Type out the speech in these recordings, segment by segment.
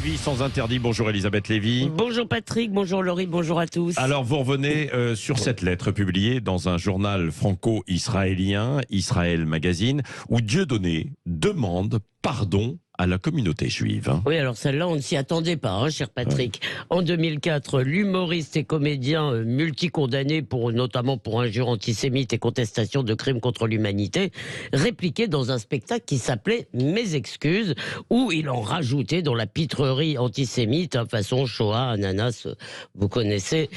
Lévy sans interdit. Bonjour Elisabeth Lévy. Bonjour Patrick, bonjour Laurie, bonjour à tous. Alors vous revenez sur cette lettre publiée dans un journal franco-israélien, Israël Magazine, où Dieudonné demande pardon à la communauté juive. Oui, alors celle-là, on ne s'y attendait pas, cher Patrick. Ouais. En 2004, l'humoriste et comédien multicondamné notamment pour injures antisémites et contestation de crimes contre l'humanité, répliquait dans un spectacle qui s'appelait Mes excuses, où il en rajoutait dans la pitrerie antisémite, façon Shoah, ananas, vous connaissez,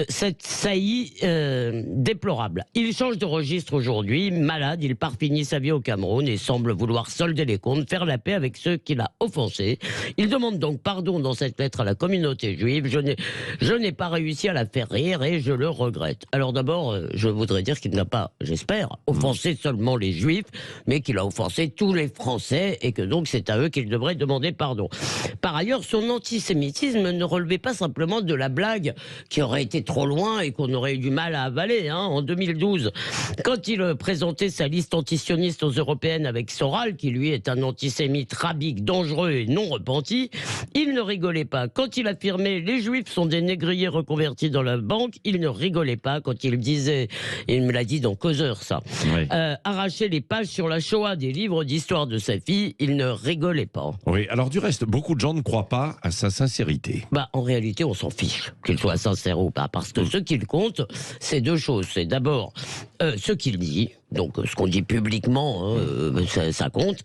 cette saillie déplorable. Il change de registre aujourd'hui, malade, il part finir sa vie au Cameroun et semble vouloir solder les comptes, faire la paix avec ceux qu'il a offensés. Il demande donc pardon dans cette lettre à la communauté juive. Je n'ai pas réussi à la faire rire et je le regrette. Alors d'abord, je voudrais dire qu'il n'a pas, j'espère, offensé seulement les juifs, mais qu'il a offensé tous les Français et que donc c'est à eux qu'il devrait demander pardon. Par ailleurs, son antisémitisme ne relevait pas simplement de la blague qui aurait été trop loin et qu'on aurait eu du mal à avaler. En 2012, quand il présentait sa liste antisioniste aux européennes avec Soral, qui lui est un antisémite rabique, dangereux et non repenti, il ne rigolait pas. Quand il affirmait « les juifs sont des négriers reconvertis dans la banque », il ne rigolait pas. Quand il disait, il me l'a dit dans Causeur ça, oui. Arracher les pages sur la Shoah des livres d'histoire de sa fille, il ne rigolait pas. Oui, alors du reste, beaucoup de gens ne croient pas à sa sincérité. En réalité, on s'en fiche qu'il soit sincère ou pas, parce que ce qu'il compte, c'est deux choses. C'est d'abord ce qu'il dit, donc ce qu'on dit publiquement, ça compte,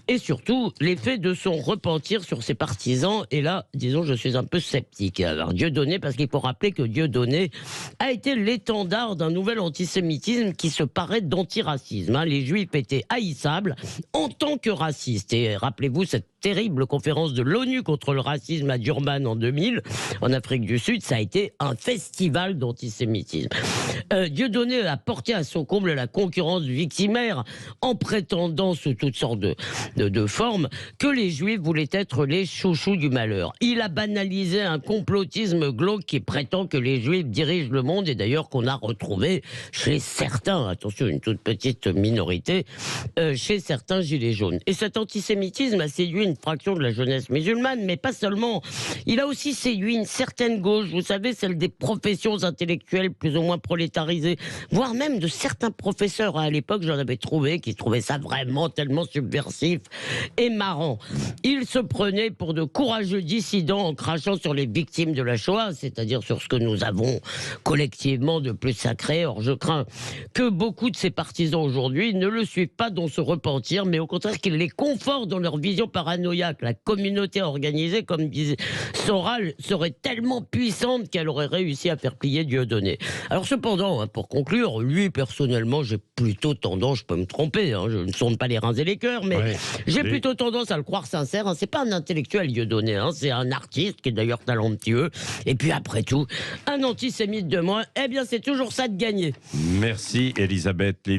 et surtout l'effet de son repentir sur ses partisans. Et là, disons, je suis un peu sceptique. Alors Dieudonné, parce qu'il faut rappeler que Dieudonné a été l'étendard d'un nouvel antisémitisme qui se paraît d'antiracisme. Les Juifs étaient haïssables en tant que racistes. Et rappelez-vous cette terrible conférence de l'ONU contre le racisme à Durban en 2000, en Afrique du Sud, ça a été un festival d'antisémitisme. Dieudonné a porté à son comble la concurrence victimaire en prétendant sous toutes sortes de formes que les Juifs voulaient être les chouchous du malheur. Il a banalisé un complotisme glauque qui prétend que les Juifs dirigent le monde et d'ailleurs qu'on a retrouvé chez certains, attention, une toute petite minorité, chez certains gilets jaunes. Et cet antisémitisme a séduit une fraction de la jeunesse musulmane, mais pas seulement. Il a aussi séduit une certaine gauche, vous savez, celle des professions intellectuelles plus ou moins prolétarisées, voire même de certains professeurs. À l'époque, j'en avais trouvé qui trouvaient ça vraiment tellement subversif et marrant. Il se prenait pour de courageux dissidents en crachant sur les victimes de la Shoah, c'est-à-dire sur ce que nous avons collectivement de plus sacré. Or, je crains que beaucoup de ses partisans aujourd'hui ne le suivent pas dans ce repentir, mais au contraire qu'ils les confortent dans leur vision paranoïaque. La communauté organisée, comme disait Soral, serait tellement puissante qu'elle aurait réussi à faire plier Dieudonné. Alors cependant, pour conclure, lui personnellement, j'ai plutôt tendance, je peux me tromper, je ne sonde pas les reins et les cœurs, mais j'ai plutôt tendance à le croire sincère. C'est pas un intellectuel Dieudonné, c'est un artiste qui est d'ailleurs talentueux. Et puis après tout, un antisémite de moins, eh bien c'est toujours ça de gagner. Merci Elisabeth Lévy.